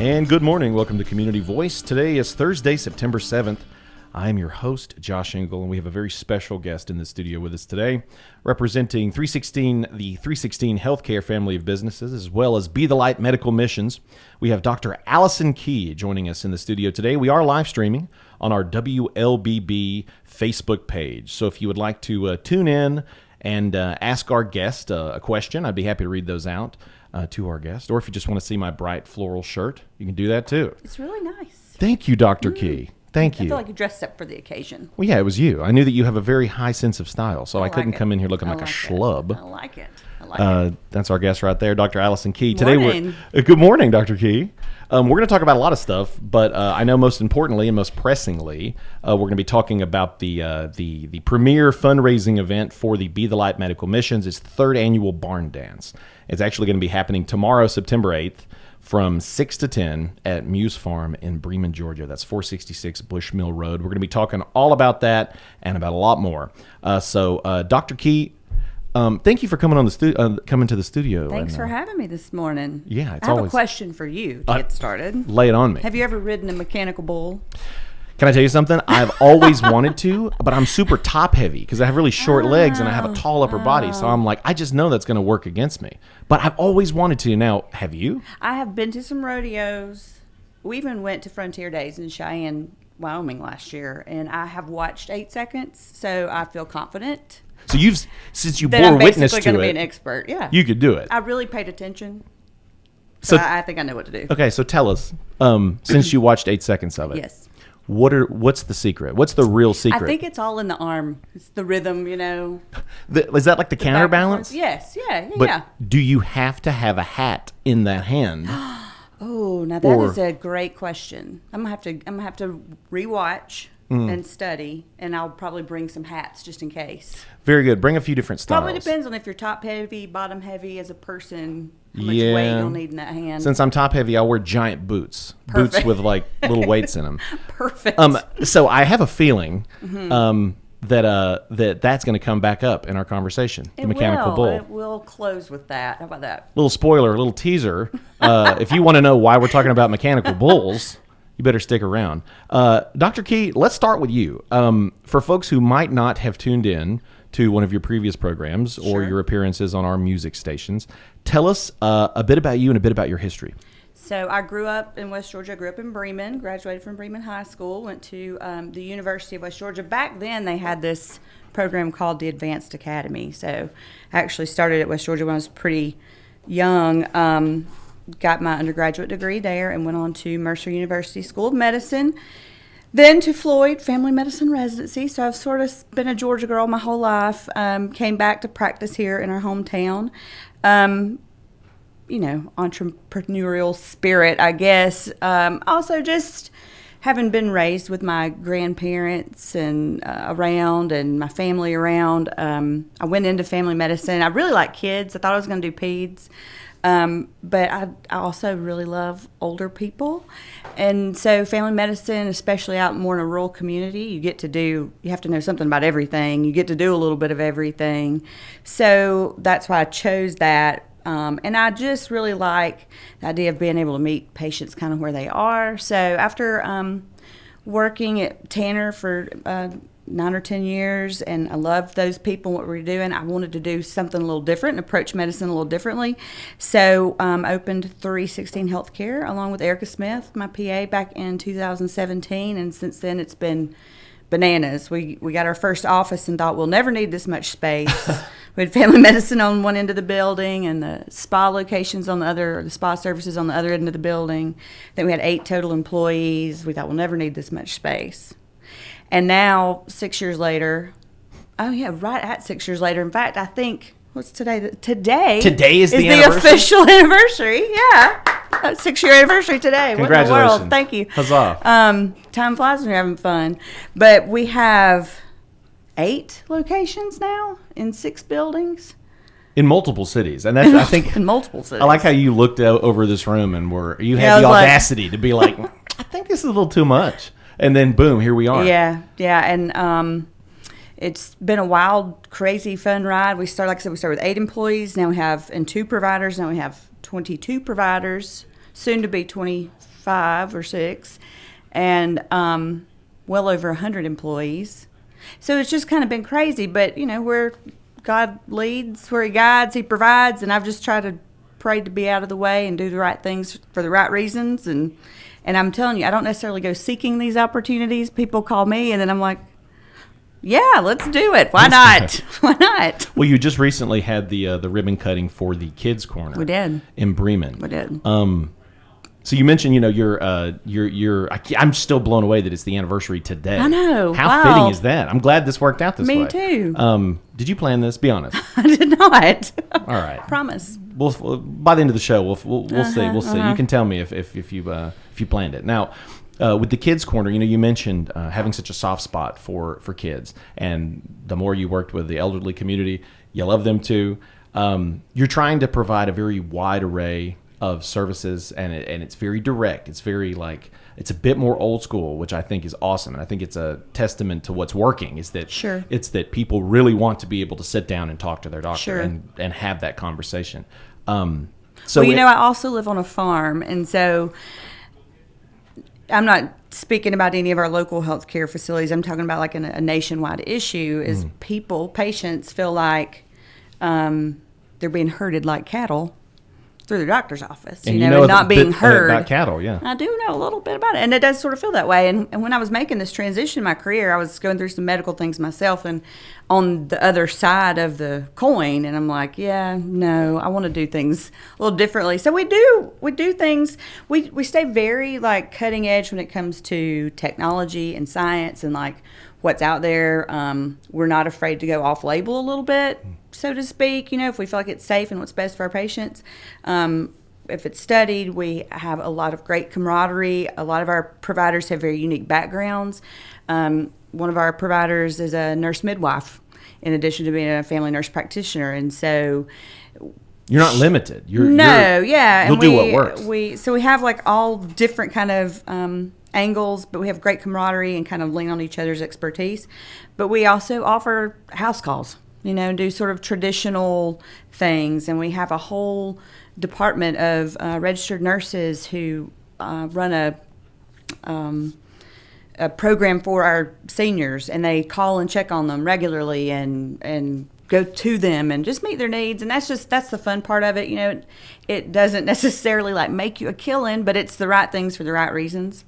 And good morning. Welcome to Community Voice. Today is Thursday, September 7th. I am your host, Josh Engel, and we have a very special guest in the studio with us today, representing the 316 Healthcare family of businesses, as well as Be the Light Medical Missions. We have Dr. Allison Key joining us in the studio today. We are live streaming on our WLBB Facebook page. So if you would like to tune in and ask our guest a question, I'd be happy to read those out to our guest. Or if you just want to see my bright floral shirt, you can do that too. It's really nice. Thank you, Dr. Key. Thank you. I feel like you dressed up for the occasion. Well, yeah, it was you. I knew that you have a very high sense of style, so I couldn't like come in here looking like a it. schlub. I like it. I like it. That's our guest right there, Dr. Allison Key. Morning. Good morning, Dr. Key. We're going to talk about a lot of stuff, but I know most importantly and most pressingly, we're going to be talking about the premier fundraising event for the Be the Light Medical Missions. It's the third annual Barn Dance. It's actually going to be happening tomorrow, September 8th, from 6 to 10 at Muse Farm in Bremen, Georgia. That's 466 Bush Mill Road. We're going to be talking all about that and about a lot more. So, Dr. Key, thank you for coming coming to the studio. Thanks for having me this morning. Yeah, I have a question for you to get started. Lay it on me. Have you ever ridden a mechanical bull? Can I tell you something? I've always wanted to, but I'm super top heavy because I have really short legs and I have a tall upper body. So I'm like, I just know that's going to work against me. But I've always wanted to. Now, have you? I have been to some rodeos. We even went to Frontier Days in Cheyenne, Wyoming last year, and I have watched 8 seconds, so I feel confident. So since you that bore I'm witness to going to be it, an expert. Yeah, you could do it. I really paid attention, so I think I know what to do. Okay, so tell us, since you watched 8 seconds of it. Yes. What's the secret? What's the real secret? I think it's all in the arm. It's the rhythm, you know. Is that like the counterbalance? Yes, yeah. But do you have to have a hat in that hand? Oh, now that is a great question. I'm gonna have to rewatch and study, and I'll probably bring some hats just in case. Very good. Bring a few different styles. Probably depends on if you're top heavy, bottom heavy as a person. How much weight you'll need in that hand. Since I'm top heavy, I'll wear giant boots. Perfect. Boots with like little weights in them. Perfect. So I have a feeling that's going to come back up in our conversation. The mechanical bull. It will close with that. How about that? Little spoiler, little teaser. If you want to know why we're talking about mechanical bulls, you better stick around. Dr. Key, let's start with you. For folks who might not have tuned in to one of your previous programs or your appearances on our music stations, tell us a bit about you and a bit about your history. So I grew up in West Georgia. I grew up in Bremen, graduated from Bremen High School, went to the University of West Georgia. Back then they had this program called the Advanced Academy. So I actually started at West Georgia when I was pretty young. Got my undergraduate degree there and went on to Mercer University School of Medicine. Then to Floyd Family Medicine Residency. So I've sort of been a Georgia girl my whole life. Came back to practice here in our hometown. Entrepreneurial spirit, I guess. Also just having been raised with my grandparents and around and my family around. I went into family medicine. I really like kids. I thought I was going to do peds. But I also really love older people. And so family medicine, especially out more in a rural community, you have to know something about everything. You get to do a little bit of everything. So that's why I chose that. And I just really like the idea of being able to meet patients kind of where they are. So after working at Tanner for 9 or 10 years, and I loved those people and what we were doing, I wanted to do something a little different and approach medicine a little differently. So opened 316 Healthcare along with Erica Smith, my PA, back in 2017. And since then it's been bananas. We got our first office and thought we'll never need this much space. We had family medicine on one end of the building and the spa locations on the other, or the spa services on the other end of the building. Then we had 8 total employees. We thought we'll never need this much space. And now, 6 years later, right at 6 years later. In fact, I think, what's today? Today is the official anniversary. Yeah. 6-year anniversary today. Congratulations. What in the world? Thank you. Huzzah. Time flies when you're having fun. But we have 8 locations now in 6 buildings. In multiple cities. And that's, I think, in multiple cities. I like how you looked out over this room and you had the audacity to be like, I think this is a little too much. And then, boom, here we are. Yeah. And it's been a wild, crazy, fun ride. We started with 8 employees. Now we have, and 2 providers. Now we have 22 providers, soon to be 24 5 or 6, and well over 100 employees. So it's just kind of been crazy, but where God leads, where He guides, He provides, and I've just tried to pray to be out of the way and do the right things for the right reasons. And I'm telling you, I don't necessarily go seeking these opportunities. People call me, and then I'm like, yeah, let's do it. Why not? Why not? Well, you just recently had the ribbon cutting for the Kids Corner. We did. In Bremen. We did. So you mentioned, I'm still blown away that it's the anniversary today. I know. How fitting is that? I'm glad this worked out this way. Me too. Did you plan this? Be honest. I did not. All right. Promise. We'll by the end of the show, we'll see. We'll see. You can tell me if you planned it. Now, with the Kids Corner, you mentioned having such a soft spot for kids, and the more you worked with the elderly community, you love them too. You're trying to provide a very wide array of services, and it's very direct. It's very it's a bit more old school, which I think is awesome, and I think it's a testament to what's working. Is that Sure. It's that people really want to be able to sit down and talk to their doctor Sure. and have that conversation. I also live on a farm, and so I'm not speaking about any of our local healthcare facilities. I'm talking about a nationwide issue. Is patients feel like they're being herded like cattle through the doctor's office, and and not being heard. About cattle, yeah. I do know a little bit about it, and it does sort of feel that way. And when I was making this transition in my career, I was going through some medical things myself, and on the other side of the coin, and I'm like, yeah, no, I want to do things a little differently. So we do things. We stay very cutting edge when it comes to technology and science and what's out there. We're not afraid to go off label a little bit, so to speak, if we feel like it's safe and what's best for our patients. If it's studied, we have a lot of great camaraderie. A lot of our providers have very unique backgrounds. One of our providers is a nurse midwife, in addition to being a family nurse practitioner. And so you're not limited. You'll do what works. We have all different kind of angles, but we have great camaraderie and kind of lean on each other's expertise. But we also offer house calls, do sort of traditional things. And we have a whole department of registered nurses who run a program for our seniors, and they call and check on them regularly and go to them and just meet their needs. And that's the fun part of it. It doesn't necessarily make you a killing, but it's the right things for the right reasons.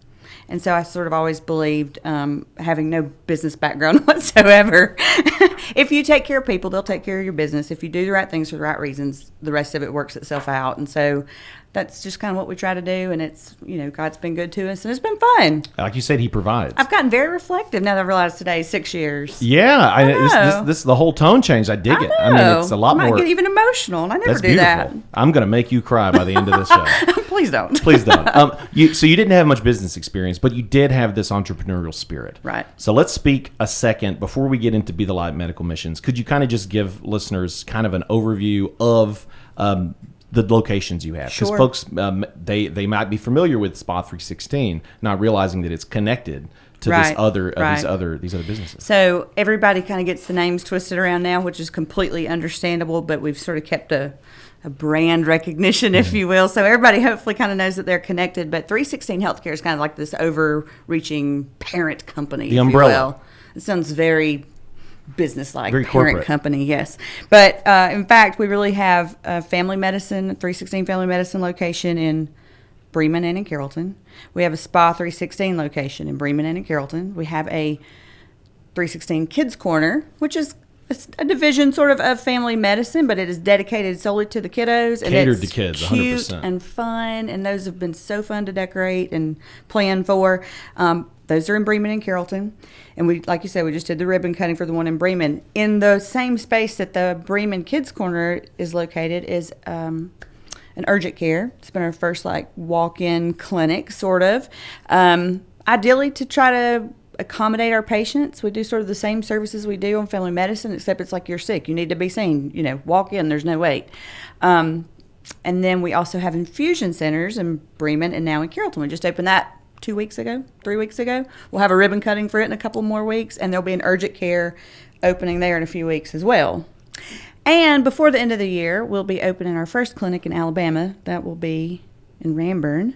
And so I sort of always believed, having no business background whatsoever, if you take care of people, they'll take care of your business. If you do the right things for the right reasons, the rest of it works itself out. And so that's just kind of what we try to do. And it's, God's been good to us, and it's been fun. Like you said, He provides. I've gotten very reflective now that I've realized today, 6 years. Yeah. This the whole tone change. I dig it. I mean, it's a lot more. I might get even emotional, and I never That's do beautiful. that. I'm going to make you cry by the end of this show. Please don't. Please don't. So you didn't have much business experience, but you did have this entrepreneurial spirit. Right. So let's speak a second before we get into Be the Light Medical Missions. Could you kind of just give listeners kind of an overview of the locations you have? Because Sure. folks, they might be familiar with Spa 316, not realizing that it's connected to Right. these other businesses. So everybody kind of gets the names twisted around now, which is completely understandable, but we've sort of kept a brand recognition, if you will. So everybody hopefully kind of knows that they're connected. But 316 Healthcare is kind of like this overreaching parent company, The umbrella. if you will. It sounds very business-like, Very parent corporate. company, yes. But in fact, we really have a family medicine, 316 family medicine location in Bremen and in Carrollton. We have a Spa 316 location in Bremen and in Carrollton. We have a 316 Kids Corner, which is a division sort of family medicine, but it is dedicated solely to the kiddos. And Catered it's to kids, cute 100%. and fun, and those have been so fun to decorate and plan for. Those are in Bremen and Carrollton. And we, like you said, we just did the ribbon cutting for the one in Bremen. In the same space that the Bremen Kids Corner is located is an urgent care. It's been our first walk-in clinic, sort of. Ideally to try to accommodate our patients. We do sort of the same services we do on family medicine, except it's like you're sick. You need to be seen. Walk in, there's no wait. And then we also have infusion centers in Bremen and now in Carrollton. We just opened that 3 weeks ago. We'll have a ribbon cutting for it in a couple more weeks, and there'll be an urgent care opening there in a few weeks as well. And before the end of the year, we'll be opening our first clinic in Alabama. That will be in Ranburne.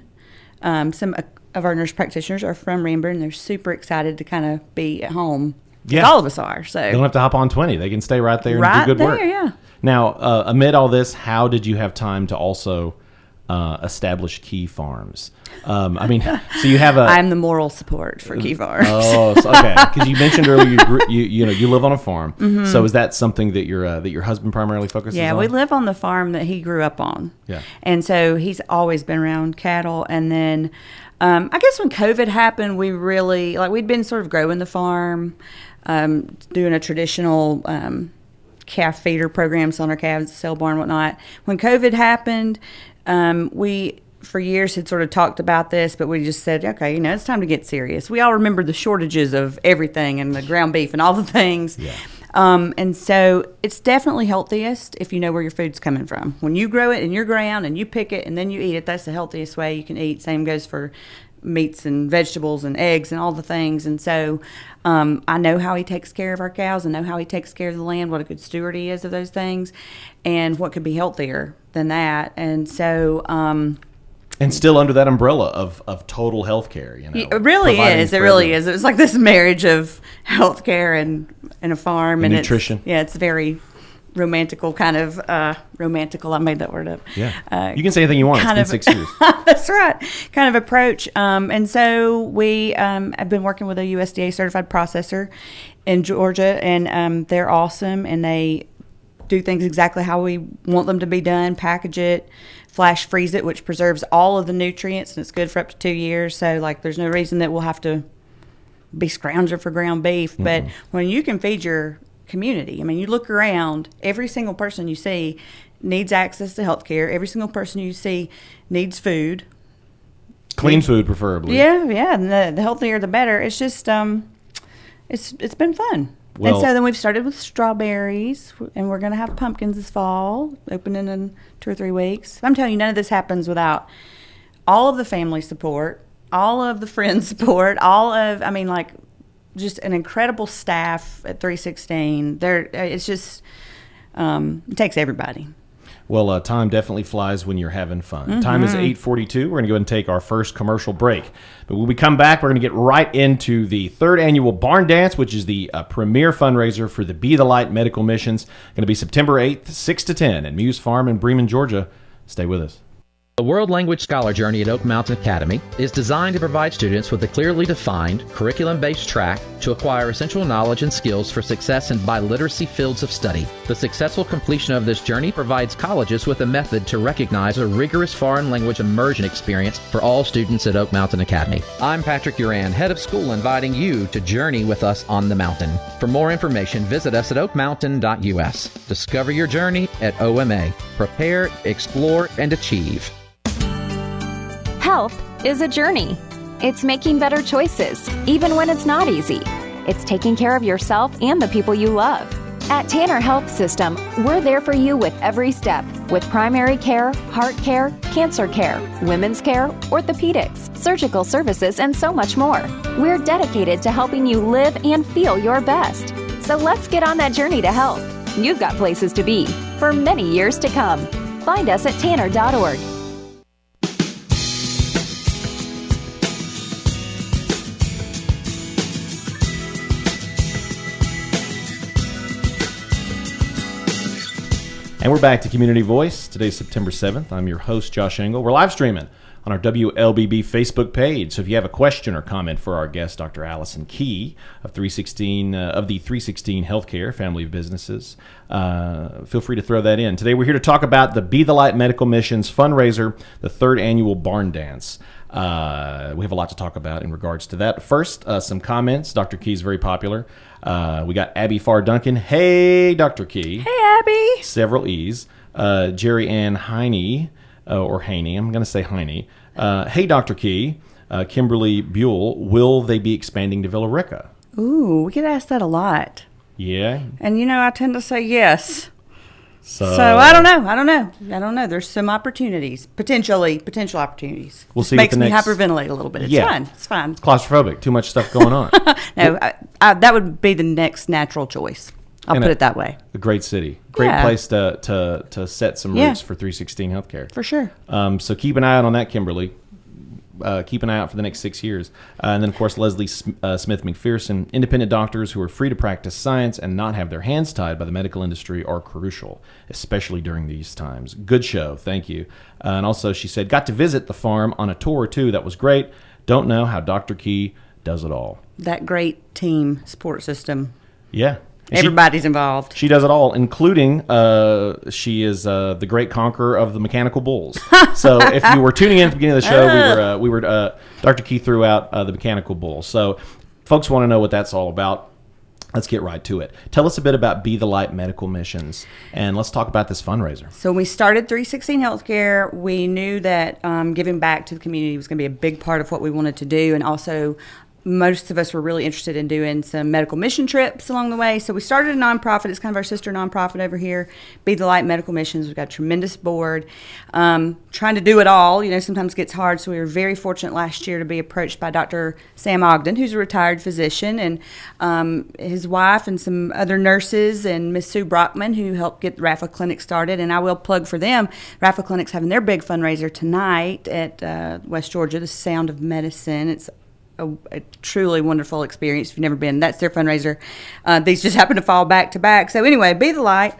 Some of our nurse practitioners are from Ranburne. And they're super excited to kind of be at home. Yeah. All of us are. So They don't have to hop on 20. They can stay right there and right do good there, work. yeah. Now, amid all this, how did you have time to also establish Key Farms? So you have I'm the moral support for Key Farms. Okay. Because you mentioned earlier you live on a farm. Mm-hmm. So is that something that your husband primarily focuses on? Yeah, we live on the farm that he grew up on. Yeah. And so he's always been around cattle. And then I guess when COVID happened, we really, we'd been sort of growing the farm, doing a traditional calf feeder program, selling our calves, sale barn, whatnot. When COVID happened, we, for years, had sort of talked about this, but we just said, okay, it's time to get serious. We all remember the shortages of everything and the ground beef and all the things. Yeah. And so it's definitely healthiest if you know where your food's coming from. When you grow it in your ground and you pick it and then you eat it, that's the healthiest way you can eat. Same goes for meats and vegetables and eggs and all the things. And so I know how he takes care of our cows. I know how he takes care of the land, what a good steward he is of those things, and what could be healthier than that. And so... and still under that umbrella of total health care, It really is. It really is. It's like this marriage of health care and a farm. And nutrition. It's very romantical kind of, romantical, I made that word up. Yeah. You can say anything you want. It's been 6 years. That's right. Kind of approach. And so we have been working with a USDA certified processor in Georgia, and they're awesome, and they do things exactly how we want them to be done, package it, flash freeze it, which preserves all of the nutrients, and it's good for up to 2 years. So there's no reason that we'll have to be scrounging for ground beef. Mm-hmm. But when you can feed your community, you look around, every single person you see needs access to health care. Every single person you see needs food. Clean food, preferably. Yeah. And the healthier, the better. It's just, it's been fun. Well, and so then we've started with strawberries, and we're going to have pumpkins this fall, opening in 2 or 3 weeks. I'm telling you, none of this happens without all of the family support, all of the friend support, just an incredible staff at 316. It's just, it takes everybody. Well, time definitely flies when you're having fun. Mm-hmm. Time is 8:42. We're going to go ahead and take our first commercial break. But when we come back, we're going to get right into the 3rd annual Barn Dance, which is the premier fundraiser for the Be the Light medical missions. Going to be September 8th, 6 to 10 at Muse Farm in Bremen, Georgia. Stay with us. The World Language Scholar Journey at Oak Mountain Academy is designed to provide students with a clearly defined, curriculum-based track to acquire essential knowledge and skills for success in biliteracy fields of study. The successful completion of this journey provides colleges with a method to recognize a rigorous foreign language immersion experience for all students at Oak Mountain Academy. I'm Patrick Uran, head of school, inviting you to journey with us on the mountain. For more information, visit us at oakmountain.us. Discover your journey at OMA. Prepare, explore, and achieve. Health is a journey. It's making better choices, even when it's not easy. It's taking care of yourself and the people you love. At Tanner Health System, we're there for you with every step, with primary care, heart care, cancer care, women's care, orthopedics, surgical services, and so much more. We're dedicated to helping you live and feel your best. So let's get on that journey to health. You've got places to be for many years to come. Find us at tanner.org. And we're back to Community Voice. Today's September 7th. I'm your host, Josh Engel. We're live streaming on our WLBB Facebook page. So if you have a question or comment for our guest, Dr. Allison Key of the 316 Healthcare Family of Businesses, feel free to throw that in. Today we're here to talk about the Be the Light Medical Missions fundraiser, the 3rd annual Barn Dance. We have a lot to talk about in regards to that. First, some comments. Dr. Key is very popular. We got Abby Farr Duncan. Hey, Dr. Key. Hey, Abby. Several E's. Jerry Ann Heine, or Haney. I'm going to say Heine. Hey, Dr. Key. Kimberly Buell. Will they be expanding to Villa Rica? Ooh, we get asked that a lot. Yeah. And, I tend to say yes. So I don't know. There's some opportunities, potential opportunities. We'll see. Makes me hyperventilate a little bit. It's fine. Claustrophobic. Too much stuff going on. No, that would be the next natural choice. I'll put it that way. A great city. Great place to set some roots for 316 Healthcare. For sure. So keep an eye out on that, Kimberly. keep an eye out for the next 6 years. And then, of course, Leslie Smith McPherson. Independent doctors who are free to practice science and not have their hands tied by the medical industry are crucial, especially during these times. Good show. Thank you. And also, she said, got to visit the farm on a tour, too. That was great. Don't know how Dr. Key does it all. That great team support system. Yeah. Everybody's involved. She does it all, including she is the great conqueror of the mechanical bulls. So if you were tuning in at the beginning of the show, we were Dr. Key threw out the mechanical bulls. So folks want to know what that's all about. Let's get right to it. Tell us a bit about Be the Light Medical Missions, and let's talk about this fundraiser. So when we started 316 Healthcare, we knew that giving back to the community was going to be a big part of what we wanted to do, and also most of us were really interested in doing some medical mission trips along the way. So we started a nonprofit. It's kind of our sister nonprofit over here, Be the Light Medical Missions. We've got a tremendous board. Trying to do it all, sometimes gets hard. So we were very fortunate last year to be approached by Dr. Sam Ogden, who's a retired physician, and his wife and some other nurses, and Miss Sue Brockman, who helped get Rafa Clinic started. And I will plug for them, Rafa Clinic's having their big fundraiser tonight at West Georgia, the Sound of Medicine. It's a truly wonderful experience if you've never been. That's their fundraiser. These just happen to fall back to back. So anyway, Be the Light.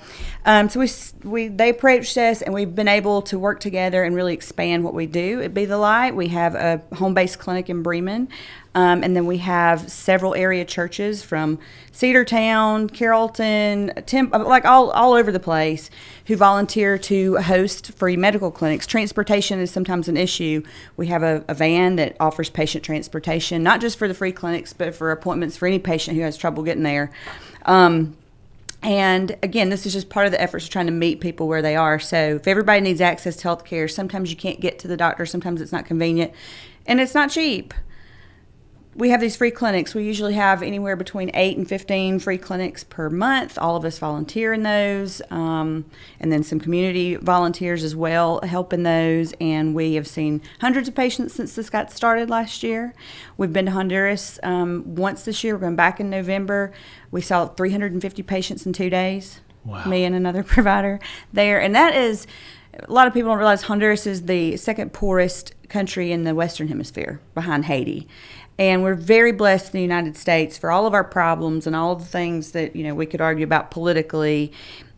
So they approached us, and we've been able to work together and really expand what we do at Be the Light. We have a home-based clinic in Bremen, and then we have several area churches from Cedartown, Carrollton, like all over the place, who volunteer to host free medical clinics. Transportation is sometimes an issue. We have a van that offers patient transportation, not just for the free clinics, but for appointments for any patient who has trouble getting there. And again, this is just part of the efforts of trying to meet people where they are. So if everybody needs access to health care, sometimes you can't get to the doctor, sometimes it's not convenient, and it's not cheap. We have these free clinics. We usually have anywhere between 8 and 15 free clinics per month. All of us volunteer in those, and then some community volunteers as well help in those. And we have seen hundreds of patients since this got started last year. We've been to Honduras once this year. We're going back in November. We saw 350 patients in 2 days. Wow. Me and another provider there. And that is, a lot of people don't realize Honduras is the second poorest country in the Western Hemisphere behind Haiti. And we're very blessed in the United States for all of our problems and all the things that, we could argue about politically.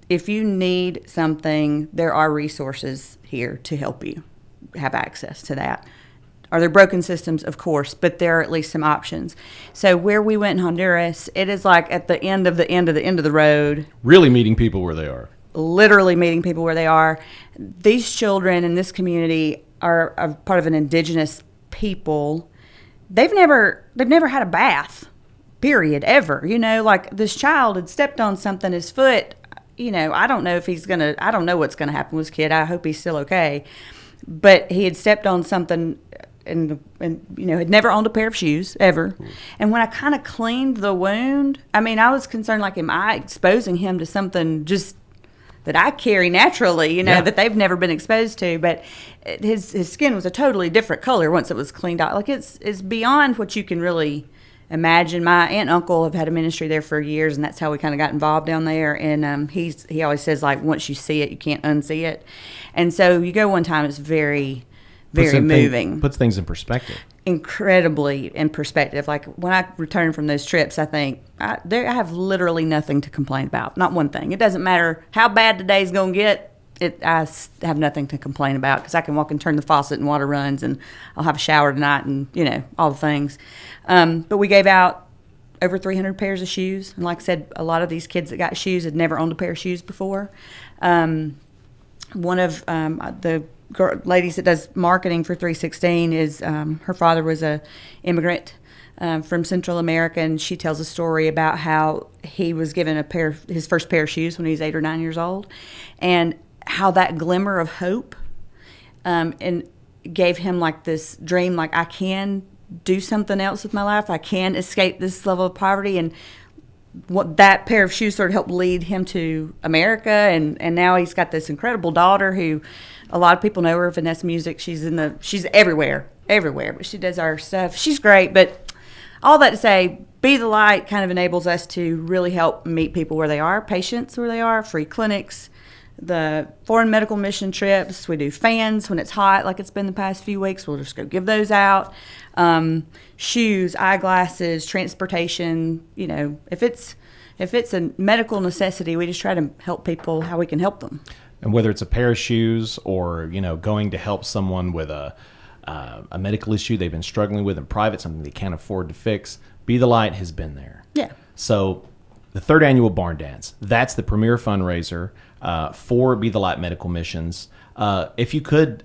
If you need something, there are resources here to help you have access to that. Are there broken systems? Of course, but there are at least some options. So where we went in Honduras, it is like at the end of the end of the end of the road. Really meeting people where they are. Literally meeting people where they are. These children in this community are a part of an indigenous people. They've never had a bath, period, ever. Like this child had stepped on something, his foot, I don't know if I don't know what's going to happen with this kid. I hope he's still okay. But he had stepped on something and had never owned a pair of shoes, ever. Cool. And when I kind of cleaned the wound, I was concerned, like, am I exposing him to something just that I carry naturally, that they've never been exposed to. But his skin was a totally different color once it was cleaned out. Like, it's beyond what you can really imagine. My aunt and uncle have had a ministry there for years, and that's how we kind of got involved down there. And he always says, like, once you see it, you can't unsee it. And so you go one time, it's very, very moving. Puts things in perspective. Incredibly in perspective. Like, when I return from those trips, I think I have literally nothing to complain about. Not one thing. It doesn't matter how bad the day's going to get. I have nothing to complain about because I can walk and turn the faucet and water runs, and I'll have a shower tonight, and all the things. But we gave out over 300 pairs of shoes, and like I said, a lot of these kids that got shoes had never owned a pair of shoes before. One of the ladies that does marketing for 316 is her father was a immigrant from Central America, and she tells a story about how he was given his first pair of shoes when he was 8 or 9 years old, and how that glimmer of hope and gave him like this dream, like, I can do something else with my life. I can escape this level of poverty. And what that pair of shoes sort of helped lead him to America. And now he's got this incredible daughter who a lot of people know her, Vanessa Music. She's everywhere, but she does our stuff. She's great. But all that to say, Be the Light kind of enables us to really help meet people where they are, patients where they are, free clinics, the foreign medical mission trips. We do fans when it's hot, like it's been the past few weeks. We'll just go give those out. Shoes, eyeglasses, transportation. You know, if it's a medical necessity, we just try to help people how we can help them. And whether it's a pair of shoes or, you know, going to help someone with a medical issue they've been struggling with in private, something they can't afford to fix, Be the Light has been there. Yeah. So the third annual Barn Dance, that's the premier fundraiser for Be the Light Medical Missions. If you could,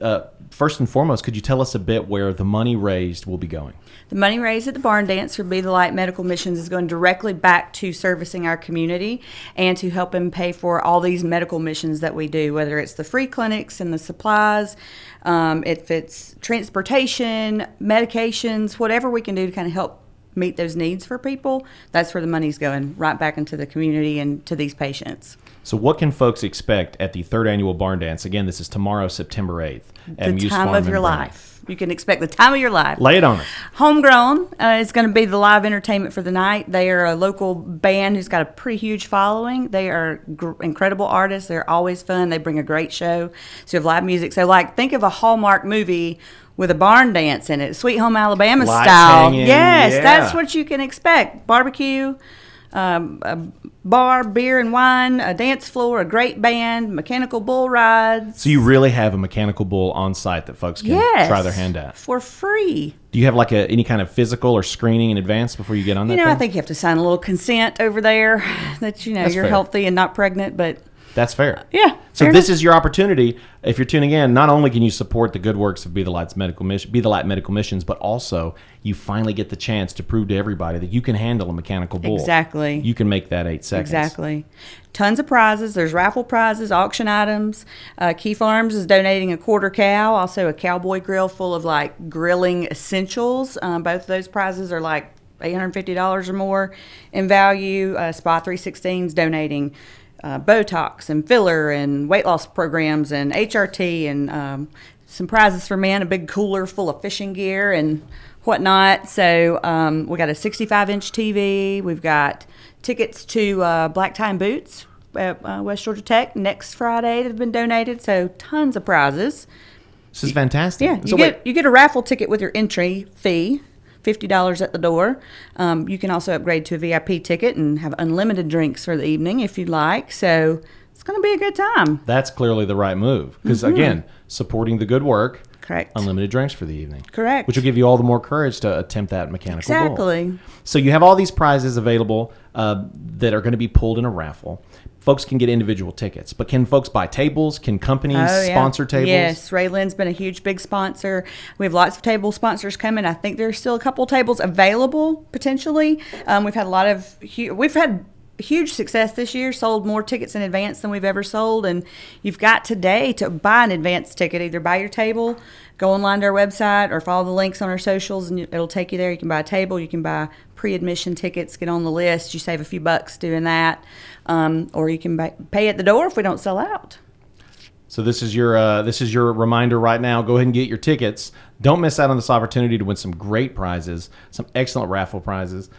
first and foremost, could you tell us a bit where the money raised will be going? The money raised at the Barn Dance for Be the Light Medical Missions is going directly back to servicing our community and to helping pay for all these medical missions that we do, whether it's the free clinics and the supplies, if it's transportation, medications, whatever we can do to kind of help meet those needs for people. That's where the money's going, right back into the community and to these patients. So what can folks expect at the third annual Barn Dance? Again, this is tomorrow, September 8th. At The Muse time Farm of in your Bremen. life. You can expect the time of your life. Lay it on us. Homegrown is going to be the live entertainment for the night. They are a local band who's got a pretty huge following. They are incredible artists. They're always fun. They bring a great show. So you have live music. So like, think of a Hallmark movie with a barn dance in it, Sweet Home Alabama Lights style. hanging, Yes, yeah. that's what you can expect. Barbecue, a bar, beer and wine, a dance floor, a great band, mechanical bull rides. So you really have a mechanical bull on site that folks can Yes, try their hand at. for free. Do you have like any kind of physical or screening in advance before you get on that You know, I thing? think you have to sign a little consent over there that, you know, That's you're fair. healthy and not pregnant, but That's fair. yeah. So fair this enough. is your opportunity. If you're tuning in, not only can you support the good works of Be the Light Medical Missions, but also you finally get the chance to prove to everybody that you can handle a mechanical bull. Exactly. You can make that 8 seconds. Exactly. Tons of prizes. There's raffle prizes, auction items. Key Farms is donating a quarter cow, also a cowboy grill full of like grilling essentials. Both of those prizes are like $850 or more in value. Spa 316 is donating Botox and filler and weight loss programs and HRT and some prizes for men, a big cooler full of fishing gear and whatnot. So we got a 65-inch TV. We've got tickets to Black Tie and Boots at West Georgia Tech next Friday that have been donated. So tons of prizes. This is fantastic. Yeah, So you get a raffle ticket with your entry fee. $50 at the door. You can also upgrade to a VIP ticket and have unlimited drinks for the evening if you'd like. So it's going to be a good time. that's clearly the right move. Because again, supporting the good work, Correct. unlimited drinks for the evening. Correct. Which will give you all the more courage to attempt that mechanical bull. Exactly. So you have all these prizes available that are going to be pulled in a raffle. Folks can get individual tickets, but can folks buy tables? Can companies sponsor tables? Yes, Ray Lynn's been a huge, big sponsor. We have lots of table sponsors coming. I think there's still a couple tables available potentially. We've had a lot of huge success this year. Sold more tickets in advance than we've ever sold, and you've got today to buy an advance ticket. Either buy your table, go online to our website, or follow the links on our socials, and it'll take you there. You can buy a table, you can buy pre-admission tickets, get on the list. You save a few bucks doing that, or you can pay at the door if we don't sell out. So this is your reminder right now. Go ahead and get your tickets. Don't miss out on this opportunity to win some great prizes, some excellent raffle prizes.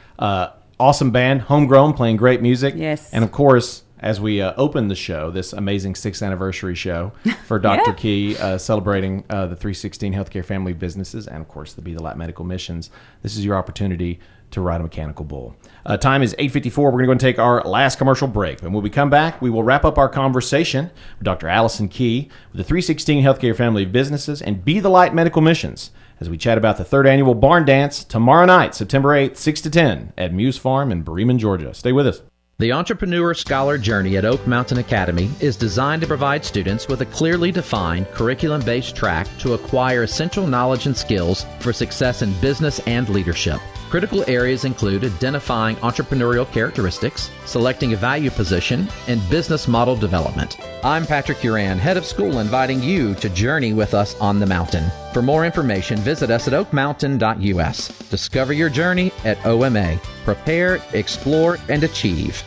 Awesome band, homegrown, playing great music. Yes. And of course, as we open the show, this amazing 6th anniversary show for Dr. Yeah. Key, celebrating the 316 Healthcare Family Businesses and, of course, the Be the Light Medical Missions. This is your opportunity to ride a mechanical bull. Time is 8:54. We're going to go and take our last commercial break. And when we come back, we will wrap up our conversation with Dr. Allison Key with the 316 Healthcare Family Businesses and Be the Light Medical Missions as we chat about the 3rd annual Barn Dance tomorrow night, September 8th, 6 to 10 at Muse Farm in Bremen, Georgia. Stay with us. The Entrepreneur Scholar Journey at Oak Mountain Academy is designed to provide students with a clearly defined curriculum-based track to acquire essential knowledge and skills for success in business and leadership. Critical areas include identifying entrepreneurial characteristics, selecting a value position, and business model development. I'm Patrick Uran, head of school, inviting you to journey with us on the mountain. For more information, visit us at oakmountain.us. Discover your journey at OMA. Prepare, explore, and achieve.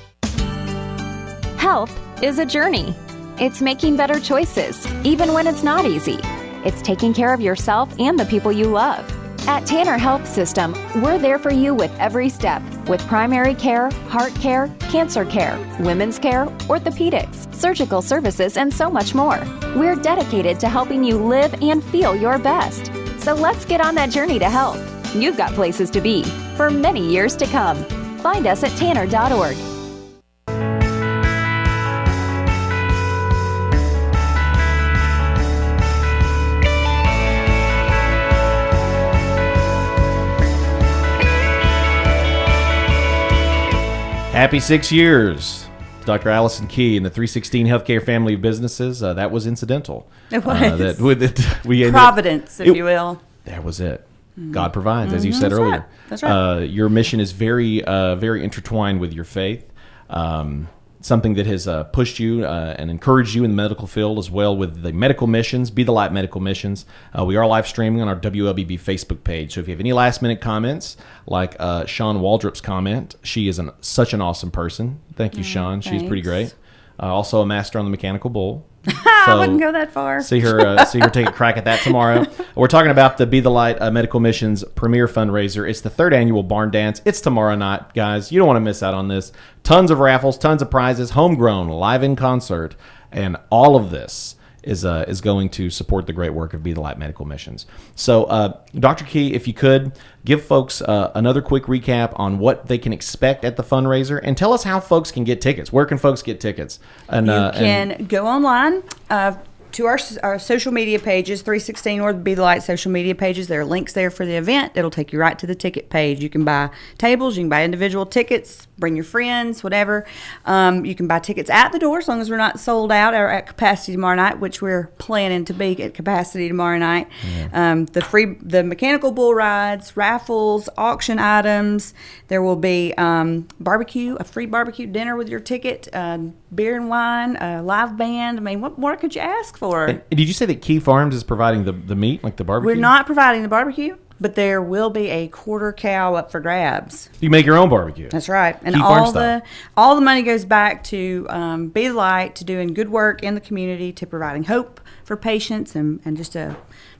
Health is a journey. It's making better choices, even when it's not easy. It's taking care of yourself and the people you love. At Tanner Health System, we're there for you with every step, with primary care, heart care, cancer care, women's care, orthopedics, surgical services, and so much more. We're dedicated to helping you live and feel your best. So let's get on that journey to health. You've got places to be for many years to come. Find us at tanner.org. Happy 6 years, Dr. Allison Key and the 316 Healthcare family of businesses. That was incidental. It was. We Providence, if you will. That was it. God provides, as you said That's earlier. right. That's right. Your mission is very, very intertwined with your faith. Something that has pushed you and encouraged you in the medical field as well with the medical missions, Be the Light medical missions. We are live streaming on our WLBB Facebook page. So if you have any last minute comments, like Sean Waldrop's comment, she is such an awesome person. Thank you, Sean. She's pretty great. Also a master on the mechanical bull. I wouldn't go that far. See her take a crack at that tomorrow. We're talking about the Be the Light Medical Missions premier fundraiser. It's the 3rd annual barn dance. It's tomorrow night, guys. You don't want to miss out on this. Tons of raffles, tons of prizes, homegrown, live in concert, and all of this is going to support the great work of Be the Light Medical Missions. So, Dr. Key, if you could give folks another quick recap on what they can expect at the fundraiser, and tell us how folks can get tickets. Where can folks get tickets? And you can go online to our social media pages, 316 or the Be the Light social media pages. There are links there for the event. It'll take you right to the ticket page. You can buy tables, you can buy individual tickets, bring your friends, whatever. You can buy tickets at the door as long as we're not sold out or at capacity tomorrow night, which we're planning to be at capacity tomorrow night. Yeah. The mechanical bull rides, raffles, auction items. There will be barbecue, a free barbecue dinner with your ticket, beer and wine, a live band. I mean, what more could you ask for? And did you say that Key Farms is providing the meat, like the barbecue? We're not providing the barbecue, but there will be a quarter cow up for grabs. You make your own barbecue. That's right. And Key Farm style. all the money goes back to Be the Light, to doing good work in the community, to providing hope for patients, and just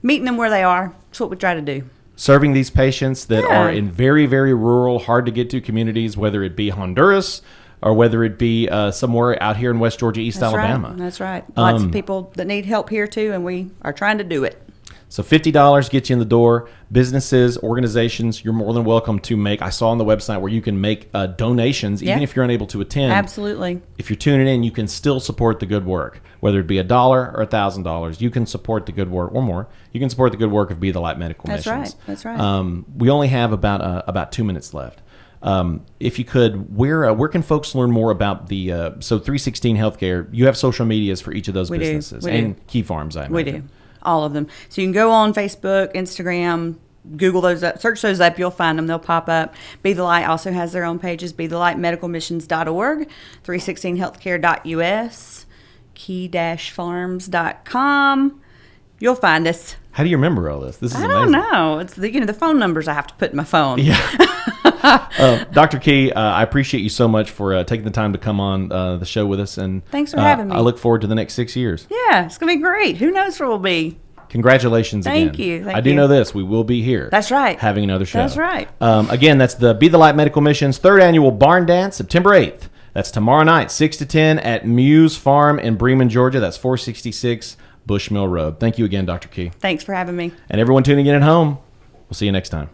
meeting them where they are. That's what we try to do. Serving these patients that are in very, very rural, hard to get to communities, whether it be Honduras or whether it be somewhere out here in West Georgia, East Alabama. Right. That's right. Lots of people that need help here too, and we are trying to do it. So $50 gets you in the door. Businesses, organizations, you're more than welcome to make. I saw on the website where you can make donations, even if you're unable to attend. Absolutely. If you're tuning in, you can still support the good work. Whether it be $1 or $1,000, you can support the good work, or more. You can support the good work of Be the Light Medical Missions. That's right. We only have about 2 minutes left. If you could, where can folks learn more about the 316 Healthcare? You have social medias for each of those businesses and Key Farms, I imagine. We do. All of them. So you can go on Facebook, Instagram, Google those up, search those up, you'll find them, they'll pop up. Be the Light also has their own pages, BeTheLightMedicalMissions.org, 316healthcare.us, key-farms.com. You'll find us. How do you remember all this? This is amazing. I don't know. It's the phone numbers I have to put in my phone. Yeah. Dr. Key, I appreciate you so much for taking the time to come on the show with us. And thanks for having me. I look forward to the next 6 years. Yeah, it's going to be great. Who knows where we'll be. Congratulations again. Thank you. I do know this. We will be here. That's right. Having another show. That's right. Again, that's the Be the Light Medical Missions 3rd Annual Barn Dance, September 8th. That's tomorrow night, 6 to 10 at Muse Farm in Bremen, Georgia. That's 466 Bushmill Road. Thank you again, Dr. Key. Thanks for having me. And everyone tuning in at home, we'll see you next time.